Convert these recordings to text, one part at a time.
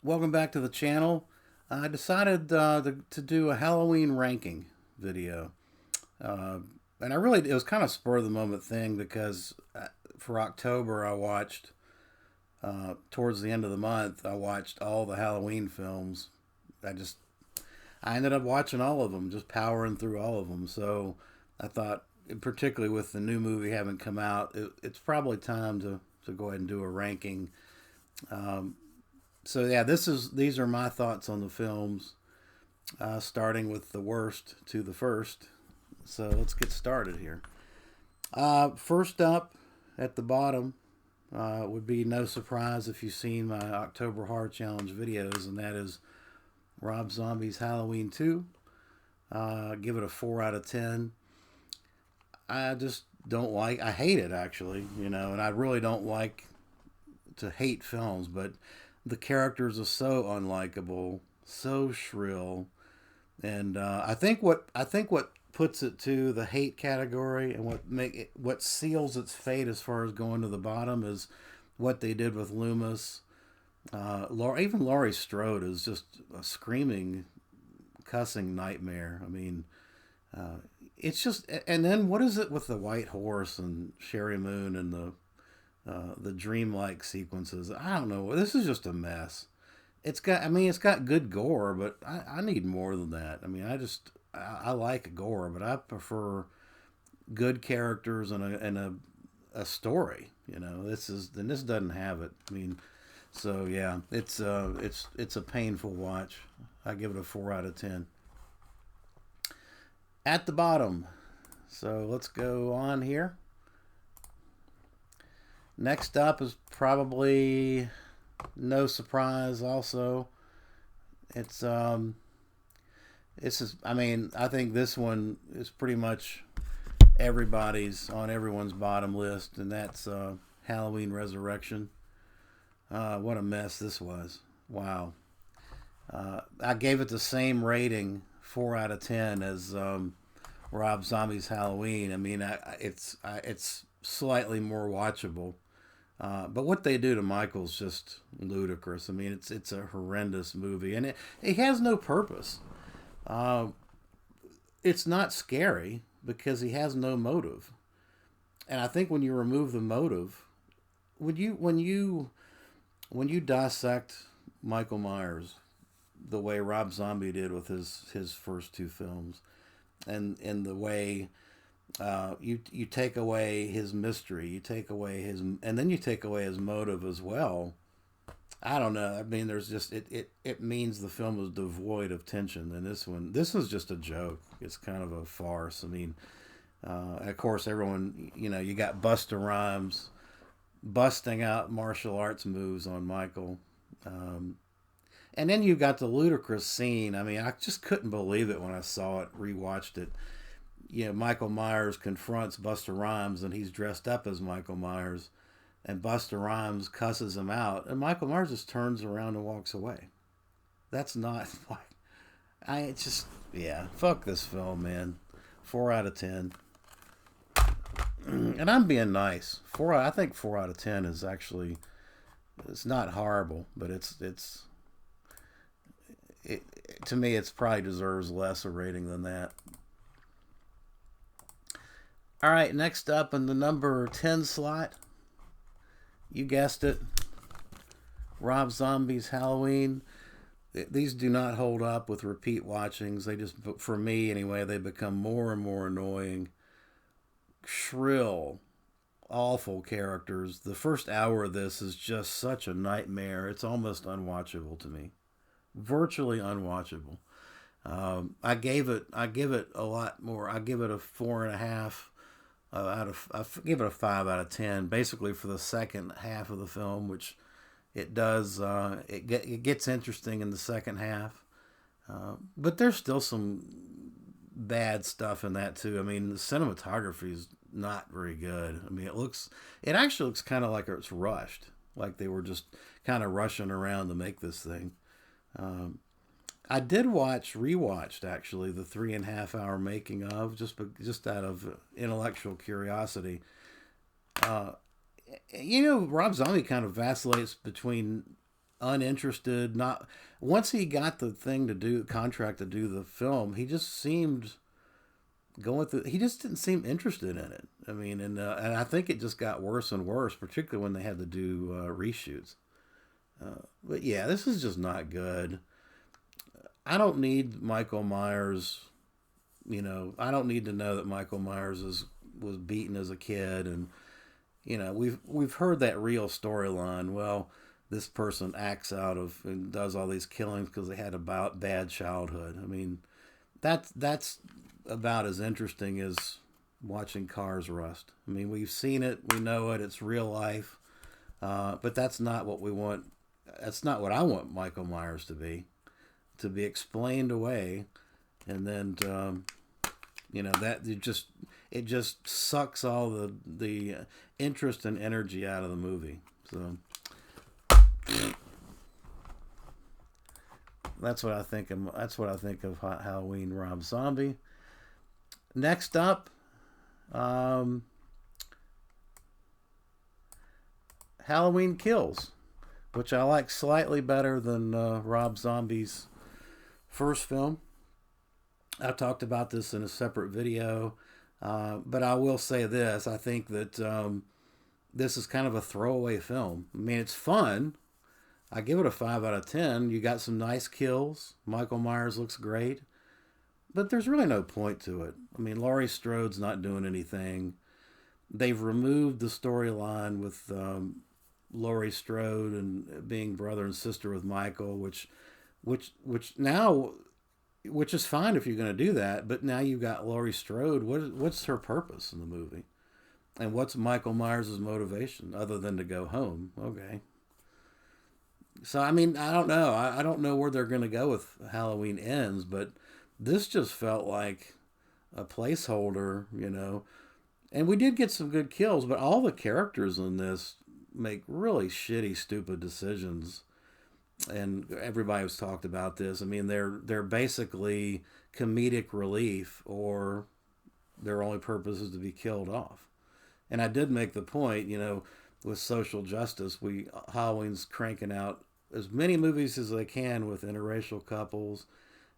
Welcome back to the channel. I decided to do a Halloween ranking video. Uh, and it was kind of spur of the moment thing because for October, towards the end of the month, I watched all the Halloween films. I just, I ended up watching all of them, just powering through all of them. So I thought, particularly with the new movie having come out, it's probably time to go ahead and do a ranking. Um, so yeah, these are my thoughts on the films, starting with the worst to the first. So let's get started here. First up, at the bottom, would be no surprise if you've seen my October Horror Challenge videos, and that is Rob Zombie's Halloween 2. Give it a 4 out of 10. I just don't like, I hate it actually, and I really don't like to hate films, but the characters are so unlikable, so shrill, and I think what puts it to the hate category and what seals its fate as far as going to the bottom is what they did with Loomis. Even Laurie Strode is just a screaming, cussing nightmare. I mean, it's just, and then what is it with the white horse and Sherry Moon and the dreamlike sequences? I don't know. This is just a mess. It's got good gore, but I need more than that. I mean, I like gore, but I prefer good characters and a story. This doesn't have it. I mean, so yeah, it's a painful watch. I give it a 4 out of 10. At the bottom, so let's go on here. Next up is probably no surprise. Also, it's this is, I mean, I think this one is pretty much everybody's on everyone's bottom list, and that's Halloween Resurrection. What a mess this was! Wow. I gave it the same rating, 4 out of 10, as Rob Zombie's Halloween. I mean, it's slightly more watchable, but what they do to Michael's just ludicrous. I mean, it's a horrendous movie, and it has no purpose. Uh, it's not scary because he has no motive, and I think when you remove the motive, when you dissect Michael Myers the way Rob Zombie did with his first two films, and the way you take away his mystery, you take away his, and then you take away his motive as well. I don't know. I mean, there's just it means the film was devoid of tension. And this is just a joke. It's kind of a farce. I mean, of course, everyone, you got Busta Rhymes busting out martial arts moves on Michael. Um, and then you got the ludicrous scene. I mean, I just couldn't believe it when I saw it, rewatched it. Michael Myers confronts Buster Rhymes, and he's dressed up as Michael Myers, and Buster Rhymes cusses him out, and Michael Myers just turns around and walks away. That's not like yeah, fuck this film, man. 4 out of 10, and I'm being nice. I think 4 out of 10 is actually, it's not horrible, but it to me it's probably deserves less a rating than that. All right, next up in the number 10 slot, you guessed it, Rob Zombie's Halloween. These do not hold up with repeat watchings. They just, for me anyway, they become more and more annoying. Shrill, awful characters. The first hour of this is just such a nightmare. It's almost unwatchable to me. Virtually unwatchable. I give it a lot more. I give it a 4.5 I give it a 5 out of 10, basically for the second half of the film, which it does. It gets interesting in the second half, but there's still some bad stuff in that too. I mean, the cinematography is not very good. I mean, it actually looks kind of like it's rushed, like they were just kind of rushing around to make this thing. Um, I did rewatched actually the 3.5 hour making of, just out of intellectual curiosity. Uh, Rob Zombie kind of vacillates between uninterested. Not once he got the thing to do contract to do the film, he just seemed going through. He just didn't seem interested in it. I mean, and I think it just got worse and worse, particularly when they had to do reshoots. But yeah, this is just not good. I don't need Michael Myers. I don't need to know that Michael Myers was beaten as a kid, and we've heard that real storyline. Well, this person acts out of and does all these killings because they had a bad childhood. I mean, that's about as interesting as watching cars rust. I mean, we've seen it, we know it, it's real life, but that's not what we want. That's not what I want Michael Myers to be explained away, and then that it just sucks all the interest and energy out of the movie. So that's what I think. That's what I think of Halloween Rob Zombie. Next up, Halloween Kills, which I like slightly better than Rob Zombie's first film. I talked about this in a separate video, but I will say this. I think that this is kind of a throwaway film. I mean, it's fun. I give it a 5 out of 10. You got some nice kills. Michael Myers looks great. But there's really no point to it. I mean, Laurie Strode's not doing anything. They've removed the storyline with Laurie Strode and being brother and sister with Michael, which is fine if you're going to do that. But now you've got Laurie Strode. What's her purpose in the movie? And what's Michael Myers' motivation other than to go home? Okay. So, I mean, I don't know. I don't know where they're going to go with Halloween Ends, but this just felt like a placeholder. And we did get some good kills, but all the characters in this make really shitty, stupid decisions. And everybody's talked about this. I mean, they're basically comedic relief, or their only purpose is to be killed off. And I did make the point, with social justice, Halloween's cranking out as many movies as they can with interracial couples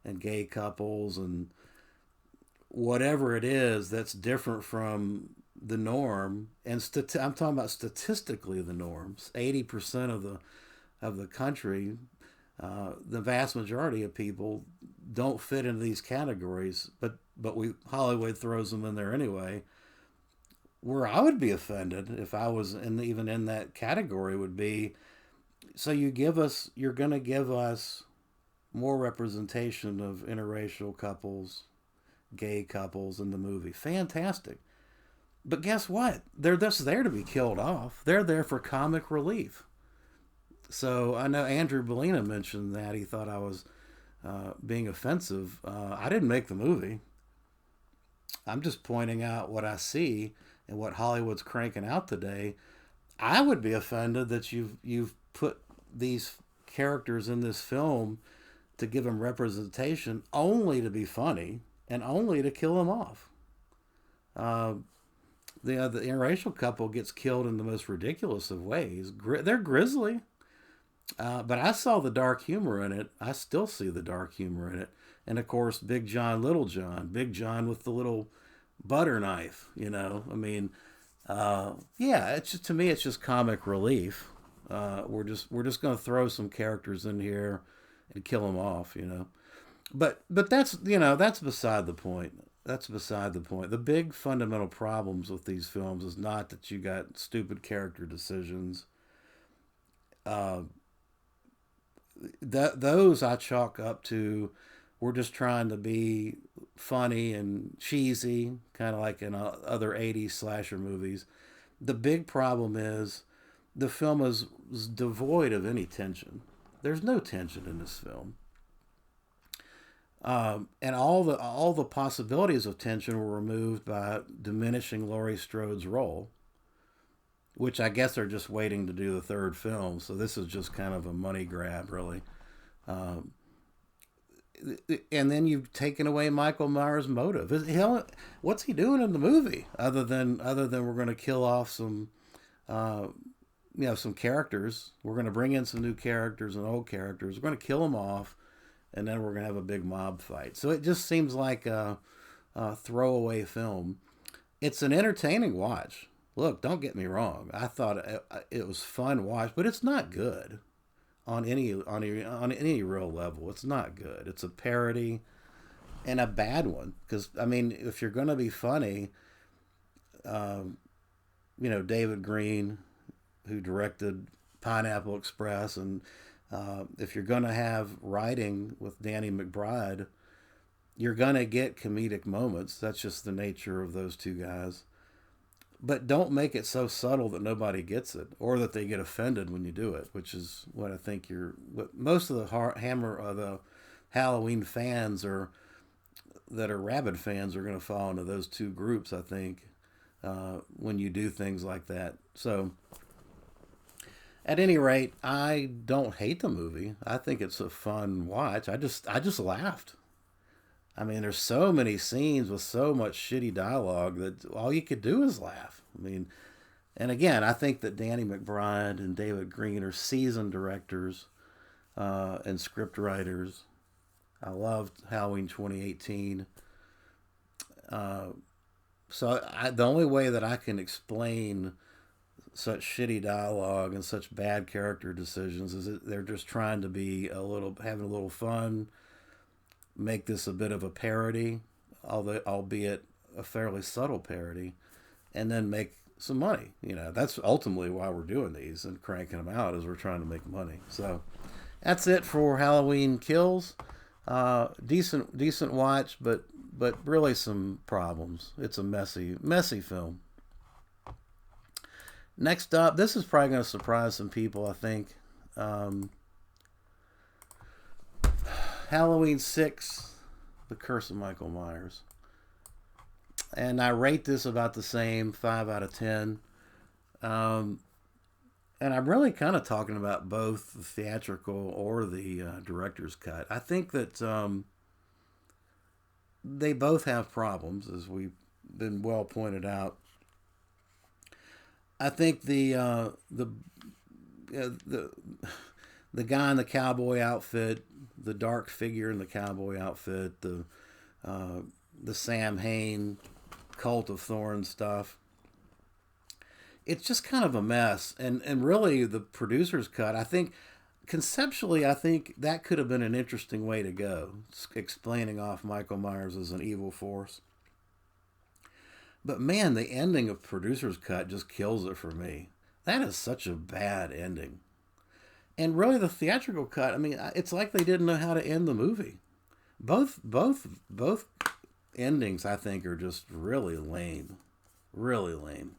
and gay couples and whatever it is that's different from the norm. And I'm talking about statistically the norms. 80% of the country, the vast majority of people don't fit into these categories, but Hollywood throws them in there anyway. Where I would be offended if I was even in that category would be, so you're going to give us more representation of interracial couples, gay couples in the movie. Fantastic. But guess what? They're just there to be killed off. They're there for comic relief. So I know Andrew Bellina mentioned that he thought I was being offensive. I didn't make the movie. I'm just pointing out what I see and what Hollywood's cranking out today. I would be offended that you've put these characters in this film to give them representation only to be funny and only to kill them off. The interracial couple gets killed in the most ridiculous of ways. They're grisly. But I saw the dark humor in it. I still see the dark humor in it. And of course, Big John, Little John. Big John with the little butter knife, I mean, yeah, it's just, to me, it's just comic relief. We're just going to throw some characters in here and kill them off, But that's, that's beside the point. That's beside the point. The big fundamental problems with these films is not that you got stupid character decisions. Those I chalk up to, we're just trying to be funny and cheesy, kind of like in other 80s slasher movies. The big problem is the film is devoid of any tension. There's no tension in this film. And all the possibilities of tension were removed by diminishing Laurie Strode's role, which I guess they're just waiting to do the third film. So this is just kind of a money grab, really. And then you've taken away Michael Myers' motive. What's he doing in the movie other than we're going to kill off some, some characters. We're going to bring in some new characters and old characters. We're going to kill them off, and then we're going to have a big mob fight. So it just seems like a throwaway film. It's an entertaining watch. Look, don't get me wrong. I thought it was fun watch, but it's not good on any real level. It's not good. It's a parody and a bad one. Because I mean, if you're going to be funny, David Green, who directed Pineapple Express, and if you're going to have writing with Danny McBride, you're going to get comedic moments. That's just the nature of those two guys. But don't make it so subtle that nobody gets it, or that they get offended when you do it, which is what I think what most of the Halloween fans that are rabid fans are going to fall into those two groups, I think, when you do things like that. So, at any rate, I don't hate the movie. I think it's a fun watch. I just laughed. I mean, there's so many scenes with so much shitty dialogue that all you could do is laugh. I mean, and again, I think that Danny McBride and David Green are seasoned directors and script writers. I loved Halloween 2018. The only way that I can explain such shitty dialogue and such bad character decisions is that they're just trying to be having a little fun, make this a bit of a parody, albeit a fairly subtle parody, and then make some money. That's ultimately why we're doing these and cranking them out, is we're trying to make money. So that's it for Halloween Kills. Decent watch, but really some problems. It's a messy film. Next up, this is probably going to surprise some people, I think. Halloween 6, The Curse of Michael Myers. And I rate this about the same, 5 out of 10. And I'm really kind of talking about both the theatrical or the director's cut. I think that they both have problems, as we've been well pointed out. I think the guy in the cowboy outfit, the dark figure in the cowboy outfit, the Sam Hain Cult of Thorns stuff, it's just kind of a mess. And really, the producer's cut, I think, conceptually, I think that could have been an interesting way to go, explaining off Michael Myers as an evil force. But man, the ending of producer's cut just kills it for me. That is such a bad ending. And really, the theatrical cut, I mean, it's like they didn't know how to end the movie. Both endings, I think, are just really lame. Really lame.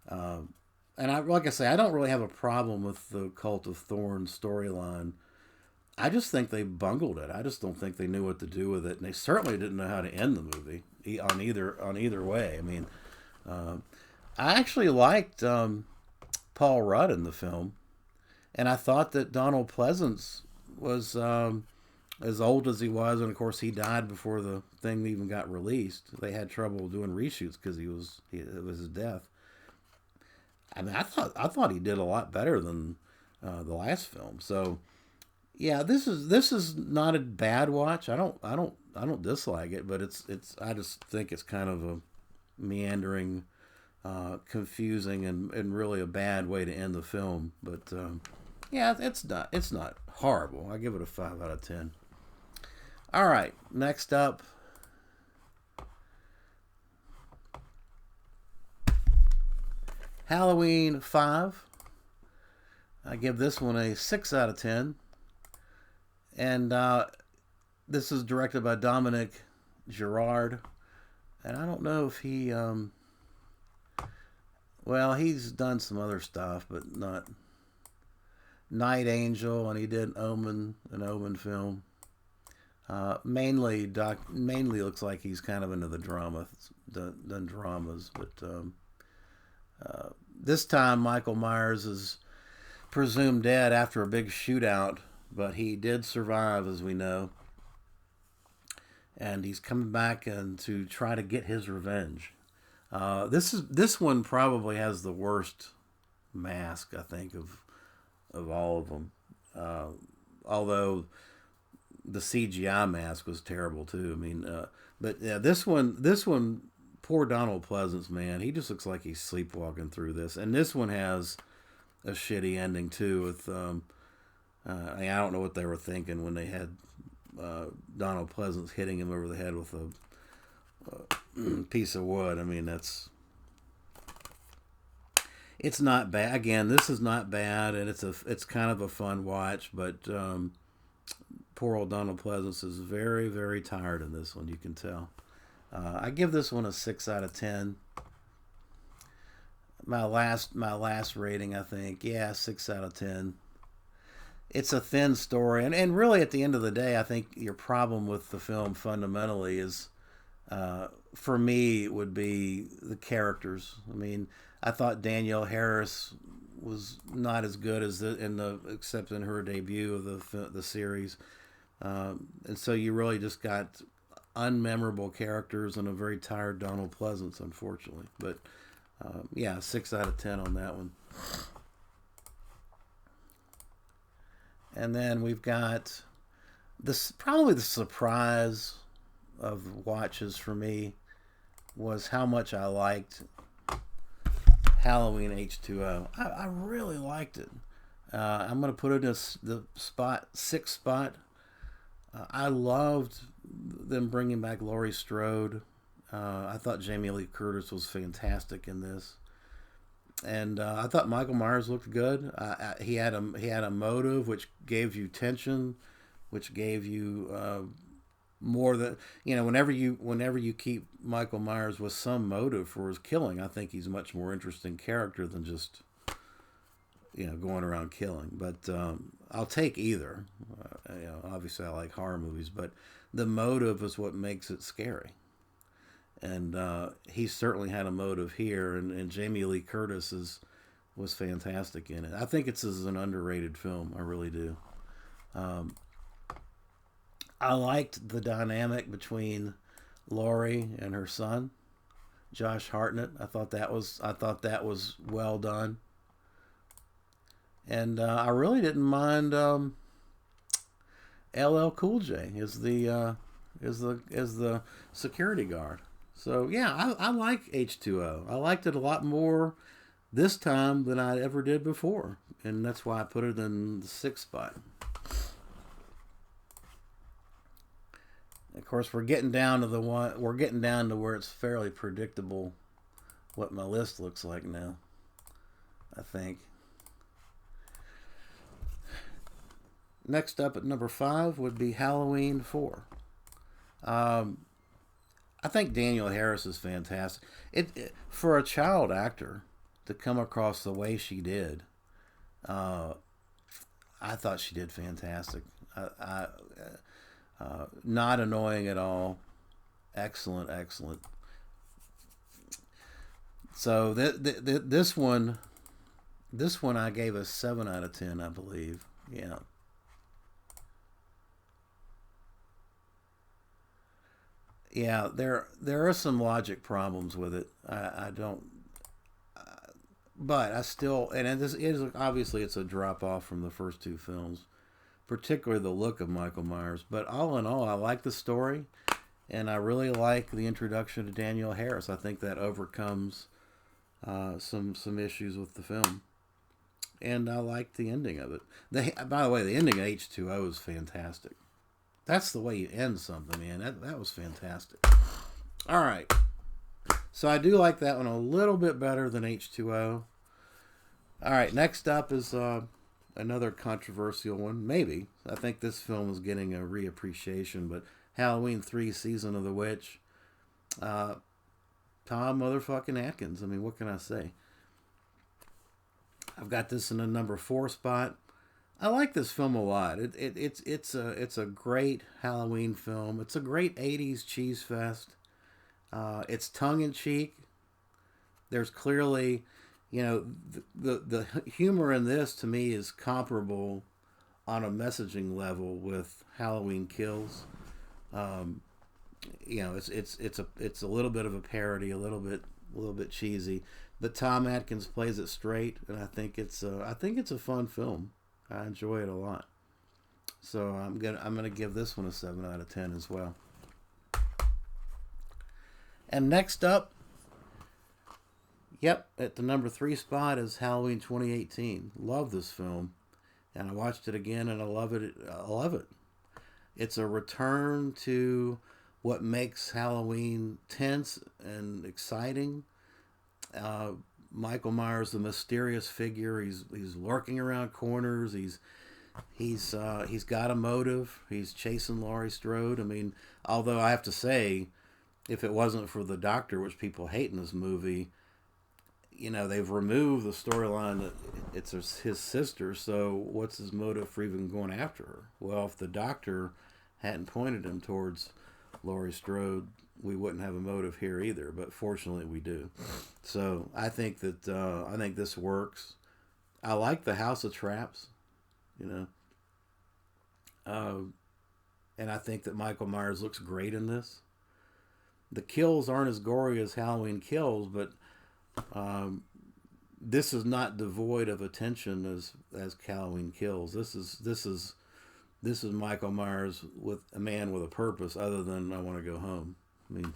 And like I say, I don't really have a problem with the Cult of Thorns storyline. I just think they bungled it. I just don't think they knew what to do with it, and they certainly didn't know how to end the movie on either way. I mean, I actually liked Paul Rudd in the film, and I thought that Donald Pleasance was as old as he was, and of course he died before the thing even got released. They had trouble doing reshoots because it was his death. I mean, I thought he did a lot better than the last film. So, yeah, this is not a bad watch. I don't dislike it, but it's I just think it's kind of a meandering, confusing, and really a bad way to end the film. But yeah, it's not horrible. I give it a 5 out of 10. All right, next up, Halloween 5. I give this one a 6 out of 10. And this is directed by Dominic Girard. And I don't know if he... he's done some other stuff, but not... Night Angel, and he did an Omen film. Mainly looks like he's kind of into the drama, done dramas, but... this time Michael Myers is presumed dead after a big shootout, but he did survive, as we know. And he's coming back and to try to get his revenge. This one probably has the worst mask, I think, of all of them. Uh, Although the CGI mask was terrible too. I mean, but yeah, this one, poor Donald Pleasance, man, he just looks like he's sleepwalking through this. And this one has a shitty ending too. With I don't know what they were thinking when they had Donald Pleasance hitting him over the head with a piece of wood. I mean, it's not bad. Again, this is not bad, and it's kind of a fun watch. But poor old Donald Pleasance is very, very tired in this one. You can tell. I give this one a 6 out of 10. My last rating, I think, yeah, 6 out of 10. It's a thin story, and really at the end of the day, I think your problem with the film fundamentally is, for me, would be the characters. I mean, I thought Danielle Harris was not as good as except in her debut of the series, and so you really just got unmemorable characters and a very tired Donald Pleasance, unfortunately. But yeah, 6 out of 10 on that one. And then we've got this, probably the surprise of watches for me was how much I liked Halloween H2O. I really liked it. I'm going to put it in the sixth spot. I loved them bringing back Laurie Strode. I thought Jamie Lee Curtis was fantastic in this. And I thought Michael Myers looked good. He had a motive, which gave you tension, which gave you more than, Whenever you keep Michael Myers with some motive for his killing, I think he's a much more interesting character than just going around killing. But I'll take either. Obviously I like horror movies, but the motive is what makes it scary. And he certainly had a motive here, and Jamie Lee Curtis was fantastic in it. I think it's an underrated film. I really do. I liked the dynamic between Laurie and her son, Josh Hartnett. I thought that was well done, and I really didn't mind LL Cool J as the security guard. So yeah, I like H2O. I liked it a lot more this time than I ever did before, and that's why I put it in the sixth spot. Of course, we're getting down to where it's fairly predictable what my list looks like now, I think. Next up at number 5 would be Halloween 4. I think Danielle Harris is fantastic. For a child actor to come across the way she did, I thought she did fantastic. Not annoying at all. Excellent. So this one I gave a 7 out of 10, I believe. Yeah. Yeah, there are some logic problems with it. I don't, but I still, and it is obviously it's a drop off from the first two films, particularly the look of Michael Myers. But all in all, I like the story, and I really like the introduction to Danielle Harris. I think that overcomes some issues with the film, and I like the ending of it. By the way, the ending of H2O is fantastic. That's the way you end something, man. That was fantastic. All right. So I do like that one a little bit better than H2O. All right. Next up is another controversial one. Maybe. I think this film is getting a reappreciation, but Halloween 3 Season of the Witch. Tom motherfucking Atkins. I mean, what can I say? I've got this in the number 4 spot. I like this film a lot. It's a great Halloween film. It's a great 80s cheese fest. It's tongue in cheek. There's clearly, the humor in this to me is comparable on a messaging level with Halloween Kills. It's a little bit of a parody, a little bit cheesy. but Tom Atkins plays it straight, and I think it's a fun film. I enjoy it a lot. So I'm gonna give this one a 7 out of 10 as well. And next up, yep, at the number 3 spot is Halloween 2018. Love this film, and I watched it again, and I love it. I love it. It's a return to what makes Halloween tense and exciting. Michael Myers, the mysterious figure, he's lurking around corners. He's got a motive. He's chasing Laurie Strode. I mean, although I have to say, if it wasn't for the doctor, which people hate in this movie, they've removed the storyline that it's his sister. So what's his motive for even going after her? Well, if the doctor hadn't pointed him towards Laurie Strode, we wouldn't have a motive here either. But fortunately, we do. So I think this works. I like the House of Traps, and I think that Michael Myers looks great in this. The kills aren't as gory as Halloween Kills, but this is not devoid of attention as Halloween Kills. This is Michael Myers with a man with a purpose other than I want to go home. I mean,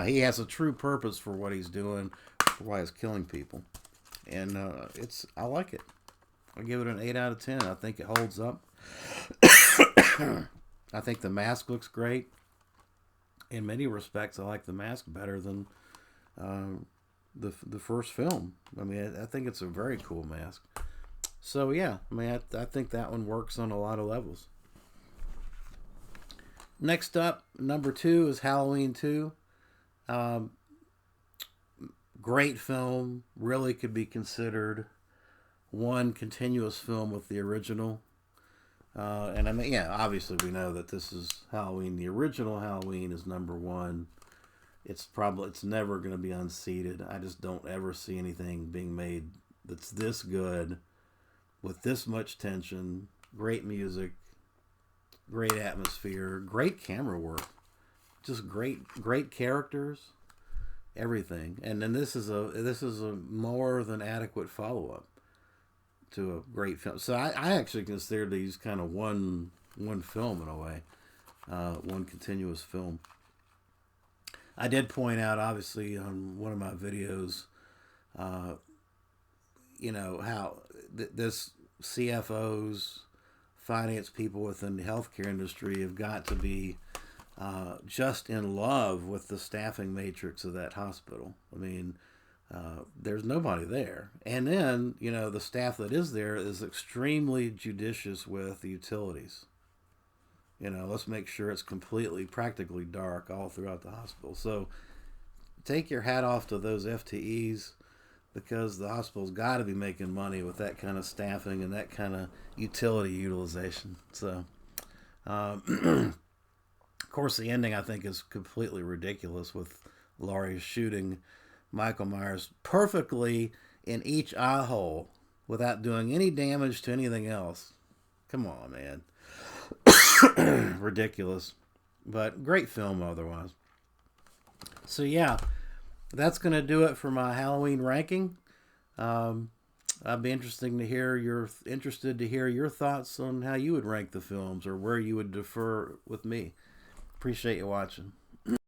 he has a true purpose for what he's doing, for why he's killing people, and I like it. I give it an 8 out of 10. I think it holds up. I think the mask looks great. In many respects, I like the mask better than the first film. I mean, I think it's a very cool mask. So yeah, I mean, I think that one works on a lot of levels. Next up, number 2 is Halloween 2. Great film. Really could be considered one continuous film with the original. And I mean, yeah, obviously we know that this is Halloween. The original Halloween is number 1. It's never going to be unseated. I just don't ever see anything being made that's this good, with this much tension, great music, great atmosphere, great camera work, just great characters, everything. And then this is a more than adequate follow up to a great film. So I actually consider these kind of one film in a way, one continuous film. I did point out, obviously, on one of my videos, how this CFOs, finance people within the healthcare industry have got to be just in love with the staffing matrix of that hospital. I mean, there's nobody there. And then, the staff that is there is extremely judicious with the utilities. Let's make sure it's practically dark all throughout the hospital. So take your hat off to those FTEs, because the hospital's got to be making money with that kind of staffing and that kind of utility utilization. So, of course, the ending, I think, is completely ridiculous, with Laurie shooting Michael Myers perfectly in each eye hole without doing any damage to anything else. Come on, man. Ridiculous. But great film otherwise. So yeah, that's going to do it for my Halloween ranking. I'd be interested to hear your thoughts on how you would rank the films, or where you would differ with me. Appreciate you watching.